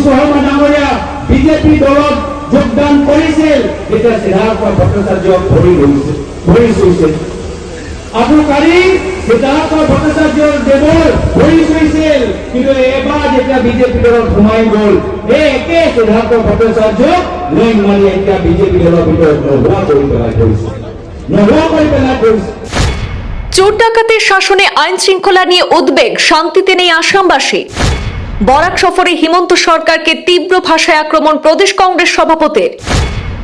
শৰ্মা ডাঙৰীয়া বিজেপি দলত যোগদান কৰিছিল, তেতিয়া সিদ্ধাৰ্থ ভট্টাচাৰ্যক ভৰি চুইছিল। আপোনাকাৰী সিদ্ধাৰ্থ ভট্টাচাৰ্য দেৱৰ ভৰি চুইছিল, কিন্তু এবাৰ যেতিয়া বিজেপি দলত সোমাই গ'ল, এই একে সিদ্ধাৰ্থ ভট্টাচাৰ্যক লৈ মাৰি এতিয়া বিজেপি দলৰ ভিতৰত নোহোৱা কৰি পেলাই কৰিছে। চোর ডাকাতের শাসনে আইন শৃঙ্খলা নিয়ে উদ্বেগ, শান্তিতে নেই আসামবাসী। বরাক সফরে হিমন্ত সরকারকে তীব্র ভাষায় আক্রমণ প্রদেশ কংগ্রেস সভাপতির।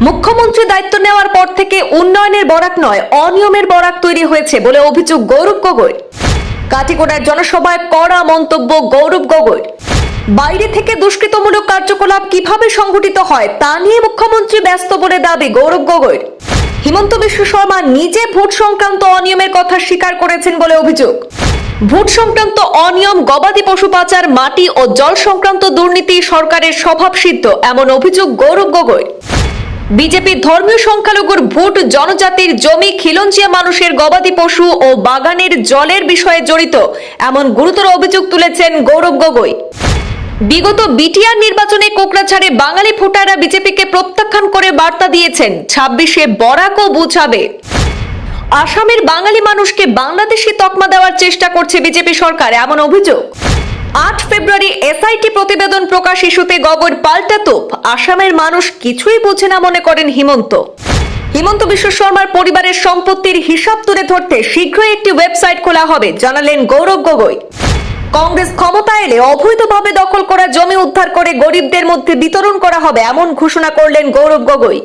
মুখ্যমন্ত্রী দায়িত্ব নেওয়ার পর থেকে উন্নয়নের বরাক নয়, অনিয়মের বরাক তৈরি হয়েছে বলে অভিযোগ গৌরব গগৈ। কাটিগড়ার জনসভায় কড়া মন্তব্য গৌরব গগৈ। বাইরে থেকে দুষ্কৃতমূলক কার্যকলাপ কিভাবে সংঘটিত হয় তা নিয়ে মুখ্যমন্ত্রী ব্যস্ত বলে দাবি গৌরব গগৈর। হিমন্ত বিশ্ব শর্মা নিজে ভোট সংক্রান্ত অনিয়মের কথা স্বীকার করেছেন বলে অভিযোগ। ভোট সংক্রান্ত অনিয়ম, গবাদি পশু পাচার, মাটি ও জল সংক্রান্ত দুর্নীতি সরকারের স্বভাবসিদ্ধ, এমন অভিযোগ গৌরব গগৈ। বিজেপি ধর্মীয় সংখ্যালঘুর ভোট, জনজাতির জমি, খিলঞ্জিয়া মানুষের গবাদি পশু ও বাগানের জলের বিষয়ে জড়িত, এমন গুরুতর অভিযোগ তুলেছেন গৌরব গগৈ। বিগত বিটিআর নির্বাচনে কোকড়াঝাড়ে বাঙালি ভোটাররা বিজেপিকে প্রত্যাখ্যান করে বার্তা দিয়েছেন 26-এ বরাকও বুঝাবে। আসামের বাঙালি মানুষকে বাংলাদেশি তকমা দেওয়ার চেষ্টা করছে বিজেপি সরকার, এমন অভিযোগ। 8 ফেব্রুয়ারি এসআইটি প্রতিবেদন প্রকাশ ইস্যুতে গগৈর পাল্টা তোপ। আসামের মানুষ কিছুই বোঝে না মনে করেন হিমন্ত। হিমন্ত বিশ্ব শর্মার পরিবারের সম্পত্তির হিসাব তুলে ধরতে শীঘ্রই একটি ওয়েবসাইট খোলা হবে, জানালেন গৌরব গগৈ। কংগ্রেস ক্ষমতায় এলে অবৈধভাবে দখল করা জমি উদ্ধার করে গরিবদের মধ্যে বিতরণ করা হবে, এমন ঘোষণা করলেন গৌরব গগৈ।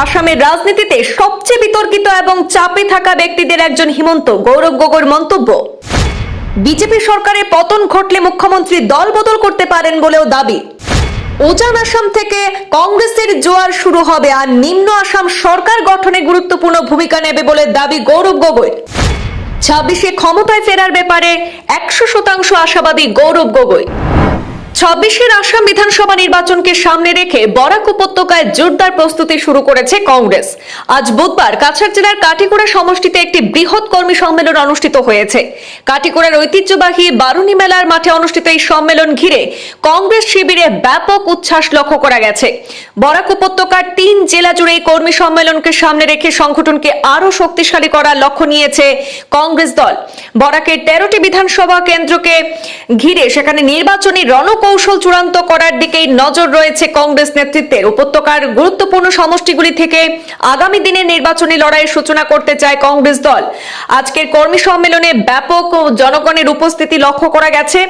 আসামের রাজনীতিতে সবচেয়ে বিতর্কিত এবং চাপে থাকা ব্যক্তিদের একজন হিমন্ত, গৌরব গগৈর মন্তব্য। বিজেপি সরকারের পতন ঘটলে মুখ্যমন্ত্রী দল বদল করতে পারেন বলেও দাবি। উজান আসাম থেকে কংগ্রেসের জোয়ার শুরু হবে, আর নিম্ন আসাম সরকার গঠনে গুরুত্বপূর্ণ ভূমিকা নেবে বলে দাবি গৌরব গগৈ। 26-এ ক্ষমতায় ফেরার ব্যাপারে 100% আশাবাদী গৌরব গগৈ। 26-এর আসাম বিধানসভা নির্বাচনকে সামনে রেখে বরাক উপত্যকায় জোরদার প্রস্তুতি শুরু করেছে কংগ্রেস। আজ বুধবার কাছাড় জেলার কাটিগড়া সমষ্টিতে একটি বৃহৎ কর্মী সম্মেলন অনুষ্ঠিত হয়েছে। কাটিগড়ার ঐতিহ্যবাহী বারুনি মেলার মাঠে অনুষ্ঠিত এই সম্মেলন ঘিরে কংগ্রেস শিবিরে ব্যাপক উচ্ছ্বাস লক্ষ্য করা গেছে। বরাক উপত্যকার 3 জেলা জুড়ে এই কর্মী সম্মেলনকে সামনে রেখে সংগঠনকে আরো শক্তিশালী করার লক্ষ্য নিয়েছে কংগ্রেস দল। বরাকের 13টি বিধানসভা কেন্দ্রকে ঘিরে সেখানে নির্বাচনী রণকৌশল চূড়ান্ত করার দিকেই নজর রয়েছে কংগ্রেস নেতৃত্বের। উপত্যকার গুরুত্বপূর্ণ সমষ্টিগুলি থেকে আগামী দিনে নির্বাচনী লড়াইয়ের সূচনা করতে চায় কংগ্রেস দল। আজকের কর্মী সম্মেলনে ব্যাপক জনগণের উপস্থিতি লক্ষ্য করা গেছে।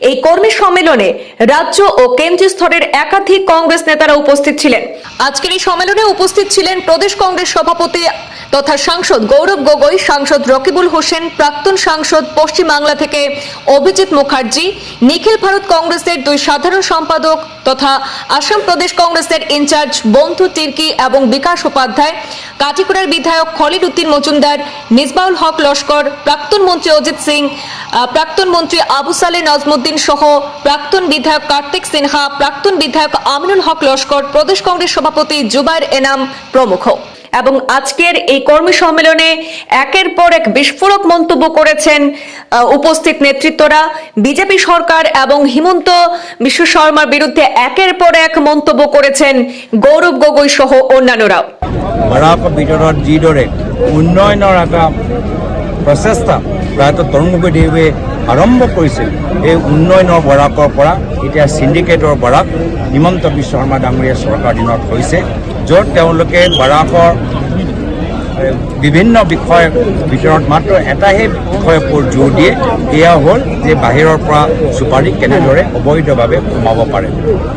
এই কর্মী সম্মেলনে রাজ্য ও কেন্দ্রীয় স্তরের একাধিক কংগ্রেস নেতারা উপস্থিত ছিলেন। আজকের এই সম্মেলনে উপস্থিত ছিলেন প্রদেশ কংগ্রেস সভাপতি তথা সাংসদ গৌরব গগৈ, সাংসদ রকিবুল হোসেন, প্রাক্তন সাংসদ পশ্চিম বাংলা থেকে অভিজিৎ মুখার্জি, নিখিল ভারত কংগ্রেসের 2 সাধারণ সম্পাদক তথা আসাম প্রদেশ কংগ্রেসের ইনচার্জ বন্ধু তির্কি এবং বিকাশ উপাধ্যায়, কাটিগড়ার বিধায়ক খলিল উদ্দিন মজুমদার, মিসবাউল হক লস্কর, প্রাক্তন মন্ত্রী অজিত সিং, প্রাক্তন মন্ত্রী আবু সালে নজমুদ্দিন সহ প্রাক্তন বিধায়ক কার্তিক সিনহা, প্রাক্তন বিধায়ক আমিনুল হক লস্কর, প্রদেশ কংগ্রেস সভাপতি জুবাইর এনাম প্রমুখ। এবং আজকের এই কর্মী সম্মেলনে একের পর এক বিস্ফোরক মন্তব্য করেছেন উপস্থিত নেতৃত্বরা। বিজেপি সরকার এবং হিমন্ত বিশ্ব শর্মার বিরুদ্ধে একের পর এক মন্তব্য করেছেন গৌরব গগৈ সহ অন্যান্যরাও। বরাক ভিতৰত যিদৰে উন্নয়নৰ এটা প্ৰচেষ্টা প্ৰায়ত তৰুণ গগৈদেৱে আৰম্ভ কৰিছিল, এই উন্নয়নৰ বৰাকৰ পৰা এতিয়া সিন্ডিকেটৰ বৰাক হিমন্ত বিশ্ব শৰ্মা ডাঙৰীয়া চৰকাৰ দিনত হৈছে, য'ত তেওঁলোকে বৰাকৰ বিভিন্ন বিষয়ৰ ভিতৰত মাত্ৰ এটাহে বিষয়ৰ ওপৰত জোৰ দিয়ে, এয়া হ'ল যে বাহিৰৰ পৰা চুপাৰী কেনেদৰে অবৈধভাৱে সোমাব পাৰে।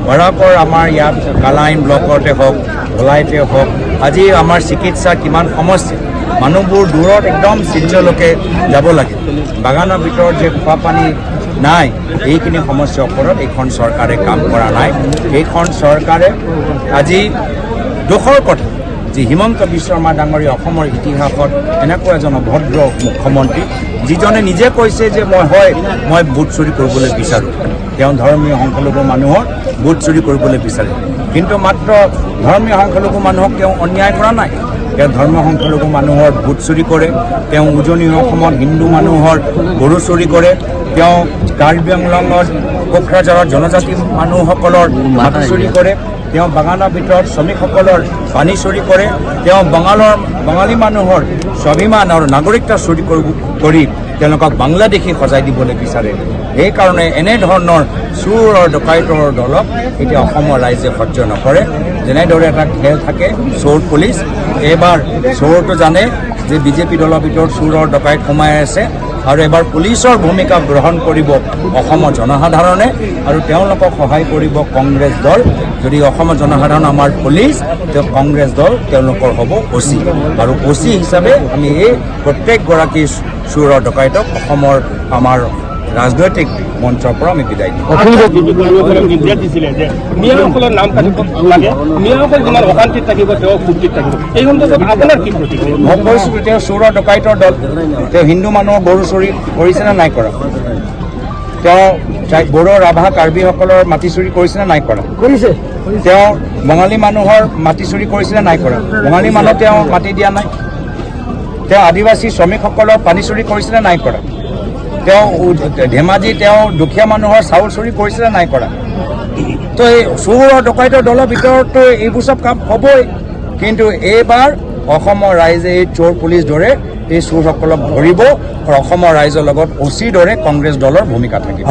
বৰাকৰ আমাৰ ইয়াত কালাইন ব্লকতে হওক, ধলাইতে হওক, আজি আমাৰ চিকিৎসা কিমান সমস্যা, মানুহবোৰ দূৰত একদম চিহ্নলৈকে যাব লাগে। বাগানৰ ভিতৰত যে খোৱা পানী নাই, এইখিনি সমস্যাৰ ওপৰত এইখন চৰকাৰে কাম কৰা নাই। এইখন চৰকাৰে আজি দুখৰ কথা যে হিমন্ত বিশ্ব শৰ্মা ডাঙৰীয়া অসমৰ ইতিহাসত এনেকুৱা এজন অভদ্ৰ মুখ্যমন্ত্ৰী, যিজনে নিজে কৈছে যে মই ভোট চুৰি কৰিবলৈ বিচাৰোঁ। তেওঁ ধৰ্মীয় সংখ্যালঘু মানুহৰ ভোট চুৰি কৰিবলৈ বিচাৰে, কিন্তু মাত্ৰ ধৰ্মীয় সংখ্যালঘু মানুহক তেওঁ অন্যায় কৰা নাই। তেওঁ ধৰ্মীয় সংখ্যালঘু মানুহৰ ভোট চুৰি কৰে, তেওঁ উজনি অসমত হিন্দু মানুহৰ গৰু চুৰি কৰে, তেওঁ কাৰ্বি আংলঙত কোকৰাঝাৰৰ জনজাতি মানুহসকলৰ মাটি চুৰি কৰে, তেওঁ বাগানৰ ভিতৰত শ্ৰমিকসকলৰ পানী চুৰি কৰে, তেওঁ বঙালী মানুহৰ স্বাভিমান আৰু নাগৰিকতা চুৰি কৰি তেওঁলোকক বাংলাদেশী সজাই দিবলৈ বিচাৰে। সেইকাৰণে এনেধৰণৰ চোৰ আৰু ডকাইতৰ দলক এতিয়া অসমৰ ৰাইজে সহ্য নকৰে। যেনেদৰে এটা খেল থাকে চোৰ পুলিচ, এইবাৰ চোৰটো জানে যে বিজেপি দলৰ ভিতৰত চোৰ আৰু ডকাইত সোমাই আছে আৰু এবাৰ পুলিচৰ ভূমিকা গ্ৰহণ কৰিব অসমৰ জনসাধাৰণে আৰু তেওঁলোকক সহায় কৰিব কংগ্ৰেছ দল। যদি অসমৰ জনসাধাৰণ আমাৰ পুলিচ, তেওঁ কংগ্ৰেছ দল তেওঁলোকৰ হ'ব OC, আৰু OC হিচাপে আমি এই প্ৰত্যেকগৰাকী চোৰ আৰু ডকাইতক অসমৰ আমাৰ ৰাজনৈতিক মঞ্চৰ পৰা আমি বিদায় দিওঁ। নিৰ্দেশ দিছিলে যে মিয়াসকলৰ নাম কাটিব লাগে, মিয়াসকল যিমান অশান্তিত থাকিব তেওঁ ফূৰ্তিত থাকিব, এই সন্দৰ্ভত আপোনাৰ কি প্ৰতিক্ৰিয়া? মই কৈছোঁ তেওঁ চোৰ আৰু ডকাইতৰ দল। তেওঁ হিন্দু মানুহৰ গৰু চুৰি কৰিছেনে নাই কৰা? তেওঁ বড়ো ৰাভা কাৰ্বিসকলৰ মাটি চুৰি কৰিছেনে নাই কৰা? কৰিছে। তেওঁ বঙালী মানুহৰ মাটি চুৰি কৰিছেনে নাই কৰা? বঙালী মানুহ তেওঁ মাটি দিয়া নাই। তেওঁ আদিবাসী শ্ৰমিকসকলৰ পানী চুৰি কৰিছেনে নাই কৰা? তেওঁ ধেমাজি তেওঁ দুখীয়া মানুহৰ চাউল চুৰি কৰিছেনে নাই কৰা? তো এই চোৰ আৰু ডকাইতৰ দলৰ ভিতৰততো এইবোৰ চব কাম হ'বই, কিন্তু এইবাৰ অসমৰ ৰাইজে এই চোৰ পুলিচ দৰে এই চোৰসকলক ধৰিব আৰু অসমৰ ৰাইজৰ লগত OC দৰে কংগ্ৰেছ দলৰ ভূমিকা থাকিব।